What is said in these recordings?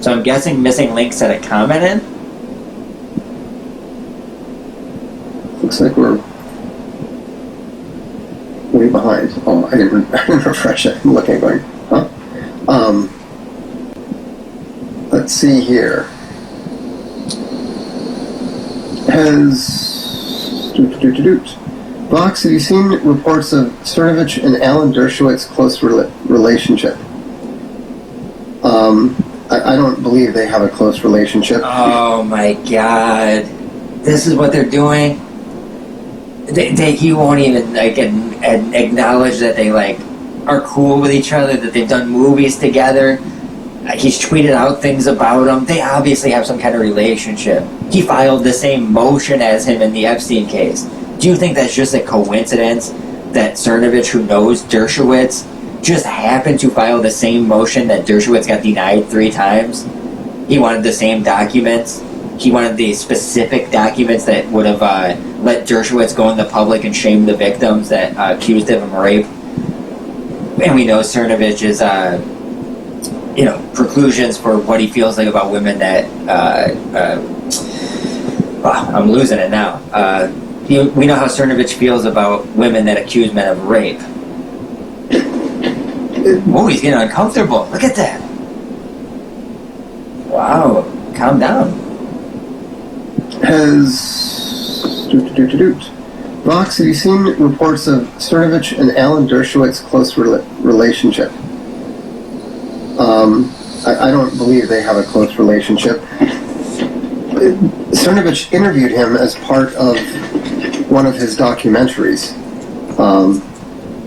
So I'm guessing Missing Link said a comment in? Looks like we're way behind. Oh, I didn't refresh it. I'm looking going, huh? Let's see here. Vox, have you seen reports of Cernovich and Alan Dershowitz close relationship? I don't believe they have a close relationship. Oh my God. This is what they're doing? He won't even like acknowledge that they like are cool with each other, that they've done movies together. He's tweeted out things about them. They obviously have some kind of relationship. He filed the same motion as him in the Epstein case. Do you think that's just a coincidence that Cernovich, who knows Dershowitz, just happened to file the same motion that Dershowitz got denied 3 times? He wanted the same documents. He wanted the specific documents that would have let Dershowitz go in the public and shame the victims that accused him of rape. And we know Cernovich is, preclusions for what he feels like about women that, I'm losing it now. We know how Cernovich feels about women that accuse men of rape. Oh, he's getting uncomfortable. Look at that. Wow. Calm down. Vox, have you seen reports of Cernovich and Alan Dershowitz close relationship? I don't believe they have a close relationship. Cernovich interviewed him as part of one of his documentaries.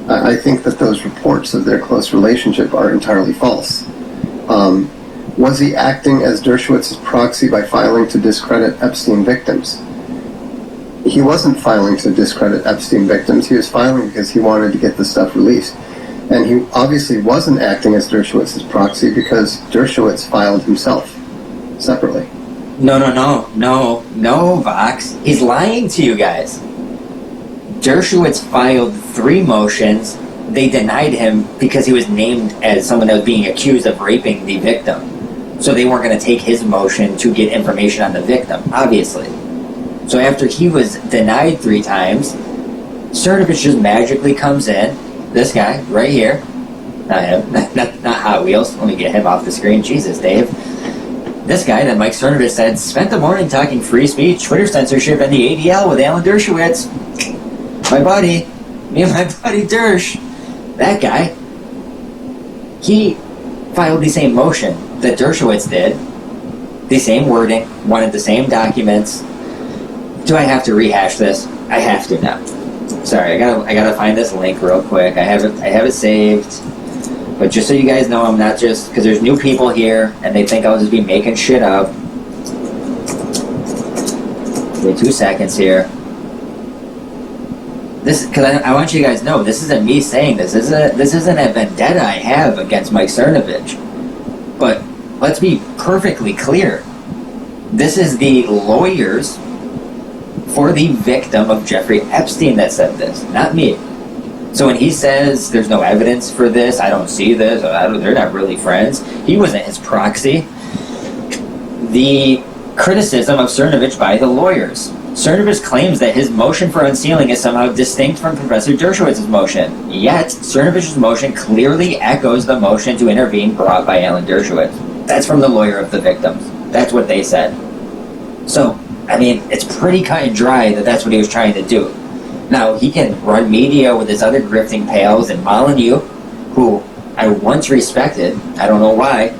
I think that those reports of their close relationship are entirely false. Was he acting as Dershowitz's proxy by filing to discredit Epstein victims? He wasn't filing to discredit Epstein victims. He was filing because he wanted to get the stuff released. And he obviously wasn't acting as Dershowitz's proxy because Dershowitz filed himself separately. No, Vox. He's lying to you guys. Dershowitz filed 3 motions. They denied him because he was named as someone that was being accused of raping the victim. So they weren't going to take his motion to get information on the victim, obviously. So after he was denied 3 times, Cernovich just magically comes in. This guy, right here. Not him. Not Hot Wheels. Let me get him off the screen. Jesus, Dave. This guy that Mike Cernovich said spent the morning talking free speech, Twitter censorship, and the ADL with Alan Dershowitz. My buddy. Me and my buddy Dersh. That guy. He filed the same motion that Dershowitz did. The same wording. Wanted the same documents. Do I have to rehash this? I have to now. Sorry, I gotta find this link real quick. I have it saved. But just so you guys know, I'm not just because there's new people here and they think I'll just be making shit up. Give me 2 seconds here. This because I want you guys to know this isn't me saying this. This isn't a vendetta I have against Mike Cernovich. But let's be perfectly clear. This is the lawyers for the victim of Jeffrey Epstein that said this, not me. So when he says there's no evidence for this, I don't see this, they're not really friends, he wasn't his proxy. The criticism of Cernovich by the lawyers. Cernovich claims that his motion for unsealing is somehow distinct from Professor Dershowitz's motion. Yet, Cernovich's motion clearly echoes the motion to intervene brought by Alan Dershowitz. That's from the lawyer of the victims. That's what they said. So, I mean, it's pretty cut and dry that that's what he was trying to do. Now, he can run media with his other grifting pals, and Molyneux, who I once respected, I don't know why,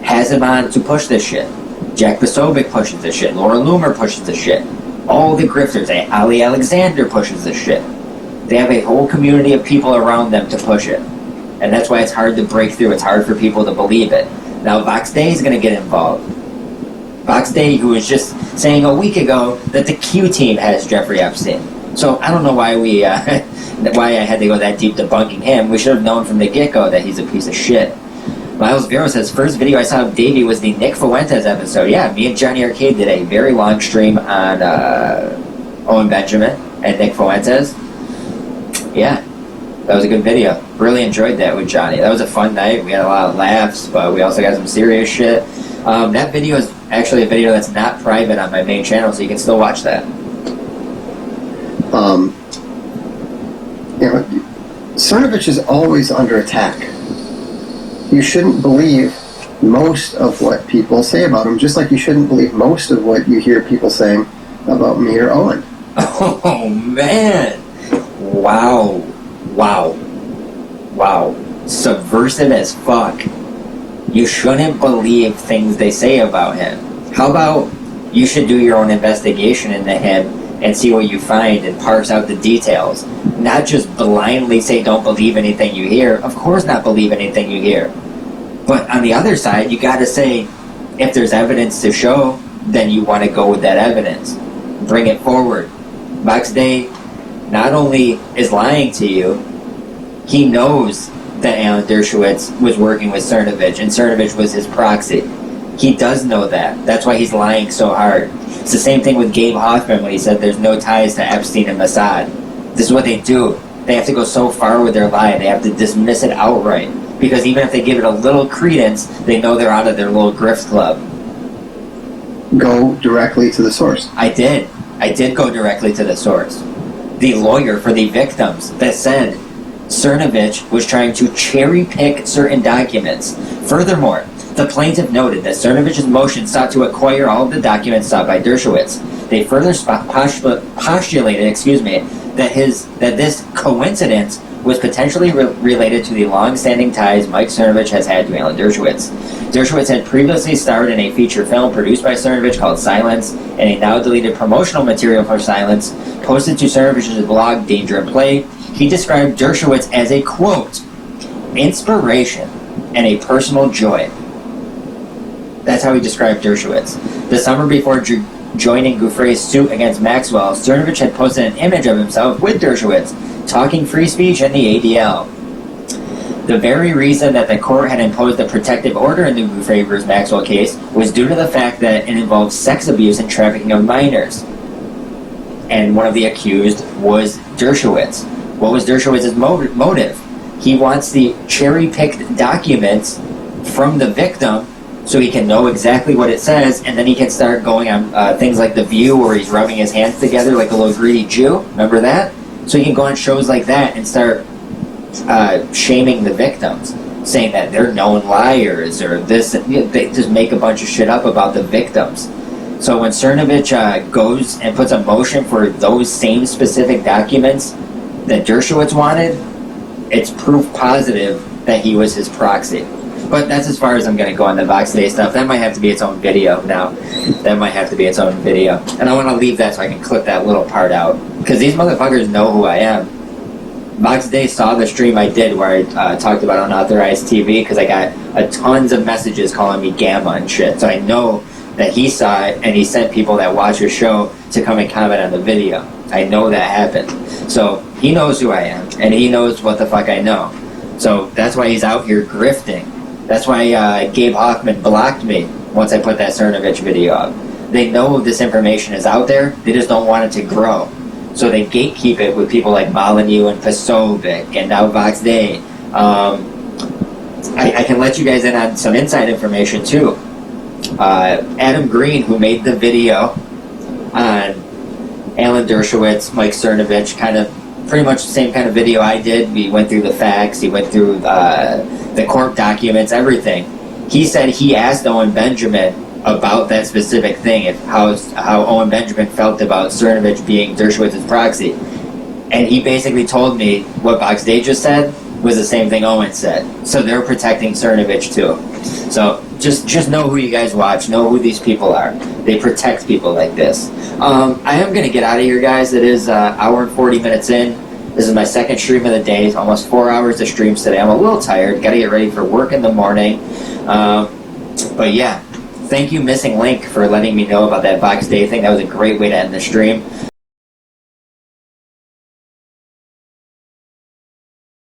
has him on to push this shit. Jack Posobiec pushes this shit. Laura Loomer pushes this shit. All the grifters, Ali Alexander pushes this shit. They have a whole community of people around them to push it. And that's why it's hard to break through. It's hard for people to believe it. Now, Vox Day is going to get involved. Vox Day, who was just saying a week ago that the Q team has Jeffrey Epstein. So I don't know why why I had to go that deep debunking him. We should have known from the get-go that he's a piece of shit. Miles Vero says, first video I saw of Davey was the Nick Fuentes episode. Yeah, me and Johnny Arcade did a very long stream on Owen Benjamin and Nick Fuentes. Yeah, that was a good video. Really enjoyed that with Johnny. That was a fun night. We had a lot of laughs, but we also got some serious shit. That video is actually a video that's not private on my main channel, so you can still watch that. Cernovich is always under attack. You shouldn't believe most of what people say about him, just like you shouldn't believe most of what you hear people saying about me or Owen. Oh, man. Wow. Subversive as fuck. You shouldn't believe things they say about him. How about you should do your own investigation into him and see what you find and parse out the details. Not just blindly say don't believe anything you hear. Of course not believe anything you hear. But on the other side, you gotta say, if there's evidence to show, then you want to go with that evidence. Bring it forward. Box Day not only is lying to you, he knows that Alan Dershowitz was working with Cernovich, and Cernovich was his proxy. He does know that. That's why he's lying so hard. It's the same thing with Gabe Hoffman when he said there's no ties to Epstein and Mossad. This is what they do. They have to go so far with their lie, they have to dismiss it outright. Because even if they give it a little credence, they know they're out of their little grift club. Go directly to the source. I did go directly to the source. The lawyer for the victims that said Cernovich was trying to cherry-pick certain documents. Furthermore, the plaintiff noted that Cernovich's motion sought to acquire all of the documents sought by Dershowitz. They further postulated, that this coincidence was potentially related to the long-standing ties Mike Cernovich has had to Alan Dershowitz. Dershowitz had previously starred in a feature film produced by Cernovich called Silence, and a now-deleted promotional material for Silence posted to Cernovich's blog Danger and Play. He described Dershowitz as a, quote, inspiration and a personal joy. That's how he described Dershowitz. The summer before joining Gouffre's suit against Maxwell, Cernovich had posted an image of himself with Dershowitz, talking free speech in the ADL. The very reason that the court had imposed a protective order in the Gouffre vs. Maxwell case was due to the fact that it involved sex abuse and trafficking of minors. And one of the accused was Dershowitz. What was Dershowitz's motive? He wants the cherry-picked documents from the victim so he can know exactly what it says, and then he can start going on things like The View where he's rubbing his hands together like a little greedy Jew. Remember that? So he can go on shows like that and start shaming the victims, saying that they're known liars or this. They just make a bunch of shit up about the victims. So when Cernovich goes and puts a motion for those same specific documents that Dershowitz wanted, it's proof positive that he was his proxy. But that's as far as I'm going to go on the Box Day stuff. That might have to be its own video now. That might have to be its own video. And I want to leave that so I can clip that little part out. Because these motherfuckers know who I am. Box Day saw the stream I did where I talked about unauthorized TV because I got tons of messages calling me Gamma and shit. So I know that he saw it and he sent people that watch his show to come and comment on the video. I know that happened. So he knows who I am and he knows what the fuck I know. So that's why he's out here grifting. That's why Gabe Hoffman blocked me once I put that Cernovich video up. They know this information is out there, they just don't want it to grow. So they gatekeep it with people like Molyneux and Pasovic and now Vox Day. I can let you guys in on some inside information too. Adam Green, who made the video on Alan Dershowitz, Mike Cernovich, kind of pretty much the same kind of video I did. We went through the facts, he went through the court documents, everything. He said he asked Owen Benjamin about that specific thing, how Owen Benjamin felt about Cernovich being Dershowitz's proxy. And he basically told me what Box Day just said was the same thing Owen said. So they're protecting Cernovich too. So just know who you guys watch, know who these people are. They protect people like this. I am going to get out of here, guys. It is hour and 40 minutes in. This is my second stream of the day. It's almost 4 hours of streams today. I'm a little tired. Got to get ready for work in the morning. But yeah, thank you, Missing Link, for letting me know about that Box Day thing. That was a great way to end the stream.